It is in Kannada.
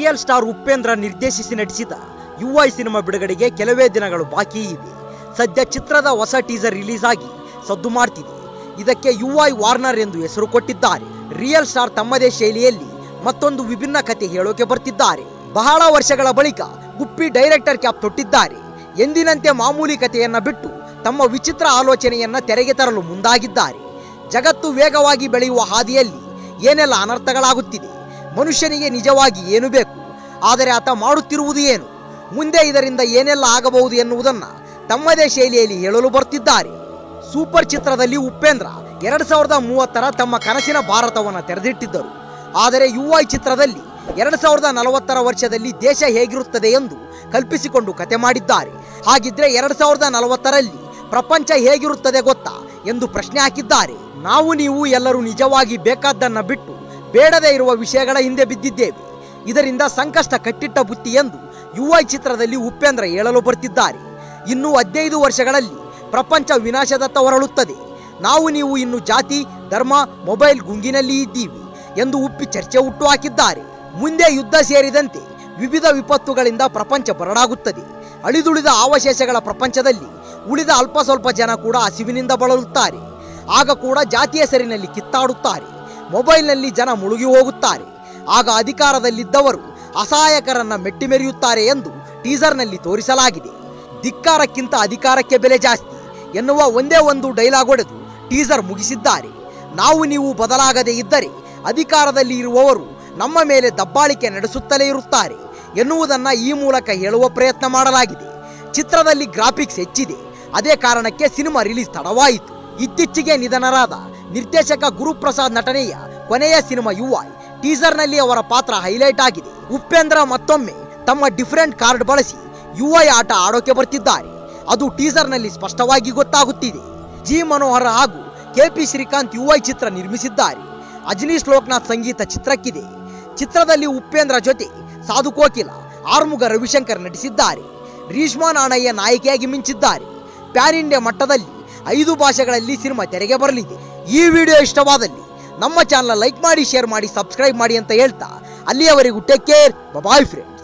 ರಿಯಲ್ ಸ್ಟಾರ್ ಉಪೇಂದ್ರ ನಿರ್ದೇಶಿಸಿ ನಟಿಸಿದ ಯುಐ ಸಿನಿಮಾ ಬಿಡುಗಡೆಗೆ ಕೆಲವೇ ದಿನಗಳು ಬಾಕಿ ಇವೆ. ಸದ್ಯ ಚಿತ್ರದ ಹೊಸ ಟೀಸರ್ ರಿಲೀಸ್ ಆಗಿ ಸದ್ದು ಮಾಡ್ತಿದೆ. ಇದಕ್ಕೆ ಯುಐ ವಾರ್ನರ್ ಎಂದು ಹೆಸರು ಕೊಟ್ಟಿದ್ದಾರೆ. ರಿಯಲ್ ಸ್ಟಾರ್ ತಮ್ಮದೇ ಶೈಲಿಯಲ್ಲಿ ಮತ್ತೊಂದು ವಿಭಿನ್ನ ಕಥೆ ಹೇಳೋಕೆ ಬರ್ತಿದ್ದಾರೆ. ಬಹಳ ವರ್ಷಗಳ ಬಳಿಕ ಗುಪ್ಪಿ ಡೈರೆಕ್ಟರ್ ಕ್ಯಾಪ್ ತೊಟ್ಟಿದ್ದಾರೆ. ಎಂದಿನಂತೆ ಮಾಮೂಲಿ ಕಥೆಯನ್ನ ಬಿಟ್ಟು ತಮ್ಮ ವಿಚಿತ್ರ ಆಲೋಚನೆಯನ್ನ ತೆರೆಗೆ ತರಲು ಮುಂದಾಗಿದ್ದಾರೆ. ಜಗತ್ತು ವೇಗವಾಗಿ ಬೆಳೆಯುವ ಹಾದಿಯಲ್ಲಿ ಏನೆಲ್ಲ ಅನರ್ಥಗಳಾಗುತ್ತಿದೆ, ಮನುಷ್ಯನಿಗೆ ನಿಜವಾಗಿ ಏನು ಬೇಕು, ಆದರೆ ಆತ ಮಾಡುತ್ತಿರುವುದು ಏನು, ಮುಂದೆ ಇದರಿಂದ ಏನೆಲ್ಲ ಆಗಬಹುದು ಎನ್ನುವುದನ್ನು ತಮ್ಮದೇ ಶೈಲಿಯಲ್ಲಿ ಹೇಳಲು ಬರ್ತಿದ್ದಾರೆ. ಸೂಪರ್ ಚಿತ್ರದಲ್ಲಿ ಉಪೇಂದ್ರ 2030 ತಮ್ಮ ಕನಸಿನ ಭಾರತವನ್ನು ತೆರೆದಿಟ್ಟಿದ್ದರು. ಆದರೆ ಯುಐ ಚಿತ್ರದಲ್ಲಿ 2040 ವರ್ಷದಲ್ಲಿ ದೇಶ ಹೇಗಿರುತ್ತದೆ ಎಂದು ಕಲ್ಪಿಸಿಕೊಂಡು ಕತೆ ಮಾಡಿದ್ದಾರೆ. ಹಾಗಿದ್ರೆ 2040ರಲ್ಲಿ ಪ್ರಪಂಚ ಹೇಗಿರುತ್ತದೆ ಗೊತ್ತಾ ಎಂದು ಪ್ರಶ್ನೆ ಹಾಕಿದ್ದಾರೆ. ನಾವು ನೀವು ಎಲ್ಲರೂ ನಿಜವಾಗಿ ಬೇಕಾದ್ದನ್ನ ಬಿಟ್ಟು ಬೇಡದೇ ಇರುವ ವಿಷಯಗಳ ಹಿಂದೆ ಬಿದ್ದಿದ್ದೇವೆ. ಇದರಿಂದ ಸಂಕಷ್ಟ ಕಟ್ಟಿಟ್ಟ ಬುತ್ತಿ ಎಂದು ಯುಐ ಚಿತ್ರದಲ್ಲಿ ಉಪೇಂದ್ರ ಹೇಳಲು ಬರ್ತಿದ್ದಾರೆ. ಇನ್ನು 15 ವರ್ಷಗಳಲ್ಲಿ ಪ್ರಪಂಚ ವಿನಾಶದತ್ತ ಹೊರಳುತ್ತದೆ. ನಾವು ನೀವು ಇನ್ನು ಜಾತಿ, ಧರ್ಮ, ಮೊಬೈಲ್ ಗುಂಗಿನಲ್ಲಿ ಇದ್ದೀವಿ ಎಂದು ಉಪ್ಪಿ ಚರ್ಚೆ ಹುಟ್ಟು ಹಾಕಿದ್ದಾರೆ. ಮುಂದೆ ಯುದ್ಧ ಸೇರಿದಂತೆ ವಿವಿಧ ವಿಪತ್ತುಗಳಿಂದ ಪ್ರಪಂಚ ಬರಡಾಗುತ್ತದೆ. ಅಳಿದುಳಿದ ಅವಶೇಷಗಳ ಪ್ರಪಂಚದಲ್ಲಿ ಉಳಿದ ಅಲ್ಪ ಸ್ವಲ್ಪ ಜನ ಕೂಡ ಹಸಿವಿನಿಂದ ಬಳಲುತ್ತಾರೆ. ಆಗ ಕೂಡ ಜಾತಿ ಹೆಸರಿನಲ್ಲಿ ಕಿತ್ತಾಡುತ್ತಾರೆ. ಮೊಬೈಲ್ನಲ್ಲಿ ಜನ ಮುಳುಗಿ ಹೋಗುತ್ತಾರೆ. ಆಗ ಅಧಿಕಾರದಲ್ಲಿದ್ದವರು ಅಸಹಾಯಕರನ್ನ ಮೆಟ್ಟಿಮೆರೆಯುತ್ತಾರೆ ಎಂದು ಟೀಸರ್ನಲ್ಲಿ ತೋರಿಸಲಾಗಿದೆ. ಧಿಕ್ಕಾರಕ್ಕಿಂತ ಅಧಿಕಾರಕ್ಕೆ ಬೆಲೆ ಜಾಸ್ತಿ ಎನ್ನುವ ಒಂದೇ ಒಂದು ಡೈಲಾಗ್ ಹೊಡೆದು ಟೀಸರ್ ಮುಗಿಸಿದ್ದಾರೆ. ನಾವು ನೀವು ಬದಲಾಗದೇ ಇದ್ದರೆ ಅಧಿಕಾರದಲ್ಲಿ ಇರುವವರು ನಮ್ಮ ಮೇಲೆ ದಬ್ಬಾಳಿಕೆ ನಡೆಸುತ್ತಲೇ ಇರುತ್ತಾರೆ ಎನ್ನುವುದನ್ನು ಈ ಮೂಲಕ ಹೇಳುವ ಪ್ರಯತ್ನ ಮಾಡಲಾಗಿದೆ. ಚಿತ್ರದಲ್ಲಿ ಗ್ರಾಫಿಕ್ಸ್ ಹೆಚ್ಚಿದೆ. ಅದೇ ಕಾರಣಕ್ಕೆ ಸಿನಿಮಾ ರಿಲೀಸ್ ತಡವಾಯಿತು. ಇತ್ತೀಚೆಗೆ ನಿಧನರಾದ ನಿರ್ದೇಶಕ ಗುರುಪ್ರಸಾದ್ ನಟನೆಯ ಕೊನೆಯ ಸಿನಿಮಾ ಯುಐ ಟೀಸರ್ನಲ್ಲಿ ಅವರ ಪಾತ್ರ ಹೈಲೈಟ್ ಆಗಿದೆ. ಉಪೇಂದ್ರ ಮತ್ತೊಮ್ಮೆ ತಮ್ಮ ಡಿಫರೆಂಟ್ ಕಾರ್ಡ್ ಬಳಸಿ ಯುಐ ಆಟ ಆಡೋಕೆ ಬರ್ತಿದ್ದಾರೆ. ಅದು ಟೀಸರ್ನಲ್ಲಿ ಸ್ಪಷ್ಟವಾಗಿ ಗೊತ್ತಾಗುತ್ತಿದೆ. ಜಿ ಮನೋಹರ್ ಹಾಗೂ ಕೆಪಿ ಶ್ರೀಕಾಂತ್ ಯುಐ ಚಿತ್ರ ನಿರ್ಮಿಸಿದ್ದಾರೆ. ಅಜನೀಶ್ ಲೋಕನಾಥ್ ಸಂಗೀತ ಚಿತ್ರಕ್ಕಿದೆ. ಚಿತ್ರದಲ್ಲಿ ಉಪೇಂದ್ರ ಜೊತೆ ಸಾಧು ಕೋಕಿಲ, ಆರ್ಮುಗ ರವಿಶಂಕರ್ ನಟಿಸಿದ್ದಾರೆ. ರೀಶ್ಮಾ ನಾಣಯ್ಯ ನಾಯಕಿಯಾಗಿ ಮಿಂಚಿದ್ದಾರೆ. ಪ್ಯಾನ್ ಇಂಡಿಯಾ ಮಟ್ಟದಲ್ಲಿ 5 ಭಾಷೆಗಳಲ್ಲಿ ಸಿನಿಮಾ ತೆರೆಗೆ ಬರಲಿದೆ. ಈ ವಿಡಿಯೋ ಇಷ್ಟವಾದಲ್ಲಿ ನಮ್ಮ ಚಾನಲ್ ಲೈಕ್ ಮಾಡಿ, ಶೇರ್ ಮಾಡಿ, ಸಬ್ಸ್ಕ್ರೈಬ್ ಮಾಡಿ ಅಂತ ಹೇಳ್ತಾ ಅಲ್ಲಿಯವರೆಗೂ ಟೇಕ್ ಕೇರ್, ಬಾಯ್ ಫ್ರೆಂಡ್.